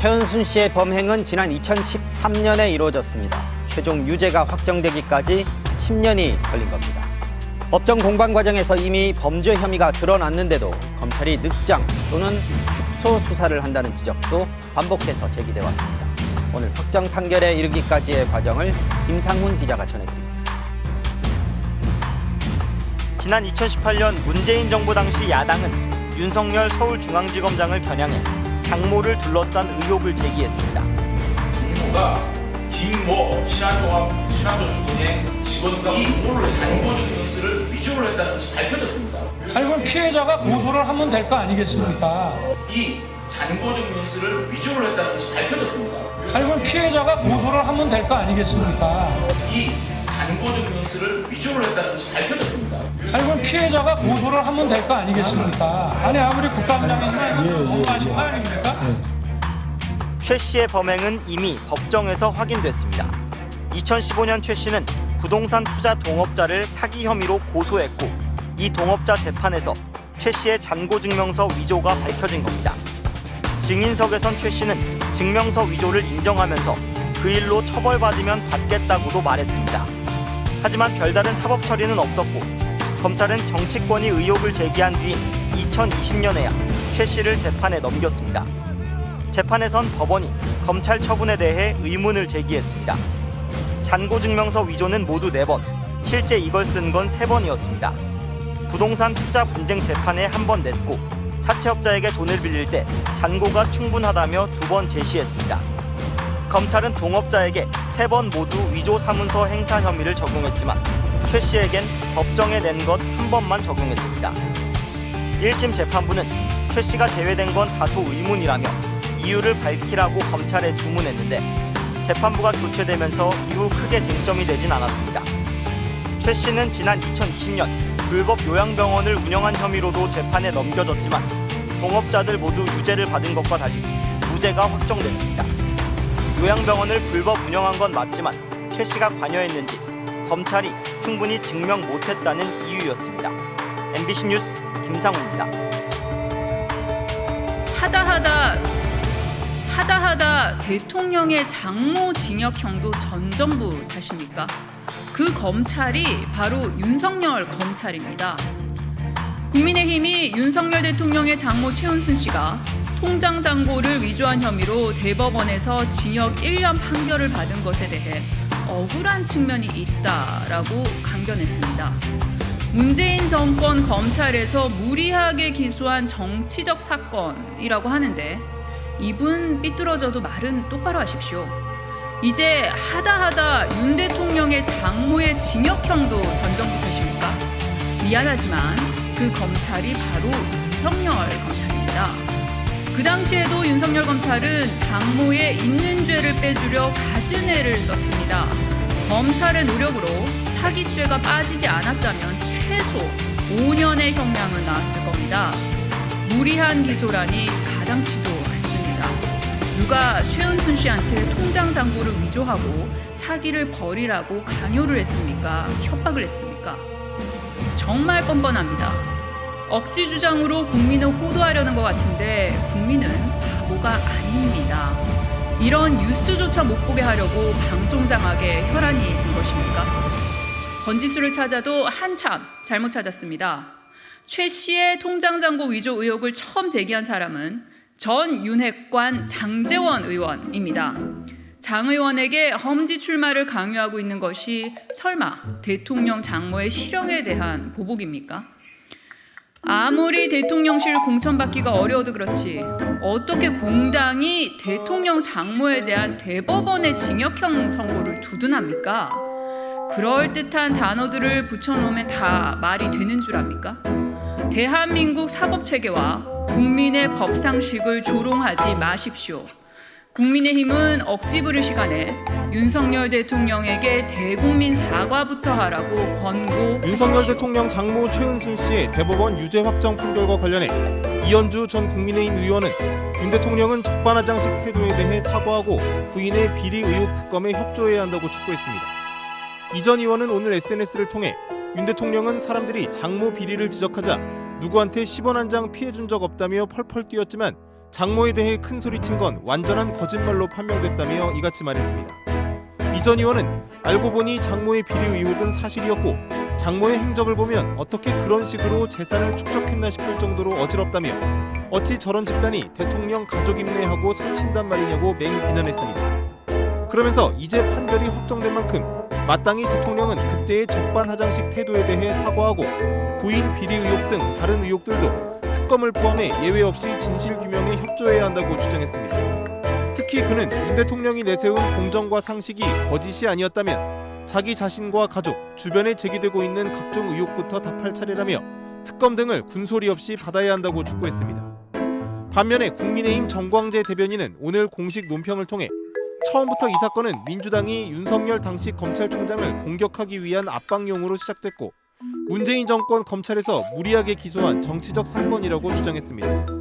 최은순 씨의 범행은 지난 2013년에 이루어졌습니다. 최종 유죄가 확정되기까지 10년이 걸린 겁니다. 법정 공방 과정에서 이미 범죄 혐의가 드러났는데도 검찰이 늑장 또는 축소 수사를 한다는 지적도 반복해서 제기돼 왔습니다. 오늘 확정 판결에 이르기까지의 과정을 김상훈 기자가 전해드립니다. 지난 2018년 문재인 정부 당시 야당은 윤석열 서울중앙지검장을 겨냥해 장모를 둘러싼 의혹을 제기했습니다. 장모가 김모 신한저축은행 직원과 공모를 장모적인 인수를 위조를 했다는 것이 밝혀졌습니다. 그럼 피해자가 고소를 하면 될 거 아니겠습니까? 이 장모적인 인수를 위조를 했다는 것이 밝혀졌습니다. 그럼 피해자가 고소를 하면 될 거 아니겠습니까? 이 장모적인 인수를 위조를 했다는 것이 밝혀졌습니다. 그럼 피해자가 고소를 하면 될 거 아니겠습니까? 아니 아무리 국감장이지만 이건 너무하신 거 아닙니까? 최 씨의 범행은 이미 법정에서 확인됐습니다. 2015년 최 씨는 부동산 투자 동업자를 사기 혐의로 고소했고 이 동업자 재판에서 최 씨의 잔고증명서 위조가 밝혀진 겁니다. 증인석에선 최 씨는 증명서 위조를 인정하면서 그 일로 처벌받으면 받겠다고도 말했습니다. 하지만 별다른 사법 처리는 없었고 검찰은 정치권이 의혹을 제기한 뒤인 2020년에야 최 씨를 재판에 넘겼습니다. 재판에선 법원이 검찰 처분에 대해 의문을 제기했습니다. 잔고증명서 위조는 모두 4번, 실제 이걸 쓴 건 3번이었습니다. 부동산 투자 분쟁 재판에 1번 냈고 사채업자에게 돈을 빌릴 때 잔고가 충분하다며 2번 제시했습니다. 검찰은 동업자에게 3번 모두 위조 사문서 행사 혐의를 적용했지만 최 씨에겐 법정에 낸 것 1번만 적용했습니다. 1심 재판부는 최 씨가 제외된 건 다소 의문이라며 이유를 밝히라고 검찰에 주문했는데 재판부가 교체되면서 이후 크게 쟁점이 되진 않았습니다. 최 씨는 지난 2020년 불법 요양병원을 운영한 혐의로도 재판에 넘겨졌지만 동업자들 모두 유죄를 받은 것과 달리 무죄가 확정됐습니다. 요양병원을 불법 운영한 건 맞지만 최 씨가 관여했는지 검찰이 충분히 증명 못했다는 이유였습니다. MBC 뉴스 김상훈입니다. 하다 대통령의 장모 징역형도 전 정부 탓입니까? 그 검찰이 바로 윤석열 검찰입니다. 국민의힘이 윤석열 대통령의 장모 최은순 씨가 통장 잔고를 위조한 혐의로 대법원에서 징역 1년 판결을 받은 것에 대해 억울한 측면이 있다라고 강변했습니다. 문재인 정권 검찰에서 무리하게 기소한 정치적 사건이라고 하는데 입은 삐뚤어져도 말은 똑바로 하십시오. 이제 하다 윤 대통령의 장모의 징역형도 전 정부 탓입니까? 미안하지만 그 검찰이 바로 윤석열 검찰입니다. 그 당시에도 윤석열 검찰은 장모의 있는 죄를 빼주려 갖은 애를 썼습니다. 검찰의 노력으로 사기죄가 빠지지 않았다면 최소 5년의 형량은 나왔을 겁니다. 무리한 기소라니 가당치도 않습니다. 누가 최은순 씨한테 통장 잔고를 위조하고 사기를 벌이라고 강요를 했습니까? 협박을 했습니까? 정말 뻔뻔합니다. 억지 주장으로 국민을 호도하려는 것 같은데 국민은 바보가 아닙니다. 이런 뉴스조차 못 보게 하려고 방송 장악에 혈안이 든 것입니까? 번지수를 찾아도 한참 잘못 찾았습니다. 최 씨의 통장 잔고 위조 의혹을 처음 제기한 사람은 전 윤핵관 장제원 의원입니다. 장 의원에게 험지 출마를 강요하고 있는 것이 설마 대통령 장모의 실형에 대한 보복입니까? 아무리 대통령실 공천받기가 어려워도 그렇지 어떻게 공당이 대통령 장모에 대한 대법원의 징역형 선고를 두둔합니까? 그럴듯한 단어들을 붙여놓으면 다 말이 되는 줄 압니까? 대한민국 사법체계와 국민의 법상식을 조롱하지 마십시오. 국민의힘은 억지 부릴 시간에 윤석열 대통령에게 대국민 사과부터 하라고 권고하십시오. 윤석열 대통령 장모 최은순 씨의 대법원 유죄 확정 판결과 관련해 이현주 전 국민의힘 의원은 윤 대통령은 적반하장식 태도에 대해 사과하고 부인의 비리 의혹 특검에 협조해야 한다고 촉구했습니다. 이 전 의원은 오늘 SNS를 통해 윤 대통령은 사람들이 장모 비리를 지적하자 누구한테 10원 한 장 피해준 적 없다며 펄펄 뛰었지만 장모에 대해 큰 소리친 건 완전한 거짓말로 판명됐다며 이같이 말했습니다. 이 전 의원은 알고 보니 장모의 비리 의혹은 사실이었고 장모의 행적을 보면 어떻게 그런 식으로 재산을 축적했나 싶을 정도로 어지럽다며 어찌 저런 집단이 대통령 가족 임내하고 설친단 말이냐고 맹비난했습니다. 그러면서 이제 판결이 확정된 만큼 마땅히 대통령은 그때의 적반하장식 태도에 대해 사과하고 부인 비리 의혹 등 다른 의혹들도 특검을 포함해 예외 없이 진실규명에 협조해야 한다고 주장했습니다. 특히 그는 윤 대통령이 내세운 공정과 상식이 거짓이 아니었다면 자기 자신과 가족, 주변에 제기되고 있는 각종 의혹부터 답할 차례라며 특검 등을 군소리 없이 받아야 한다고 촉구했습니다. 반면에 국민의힘 정광재 대변인은 오늘 공식 논평을 통해 처음부터 이 사건은 민주당이 윤석열 당시 검찰총장을 공격하기 위한 압박용으로 시작됐고 문재인 정권 검찰에서 무리하게 기소한 정치적 사건이라고 주장했습니다.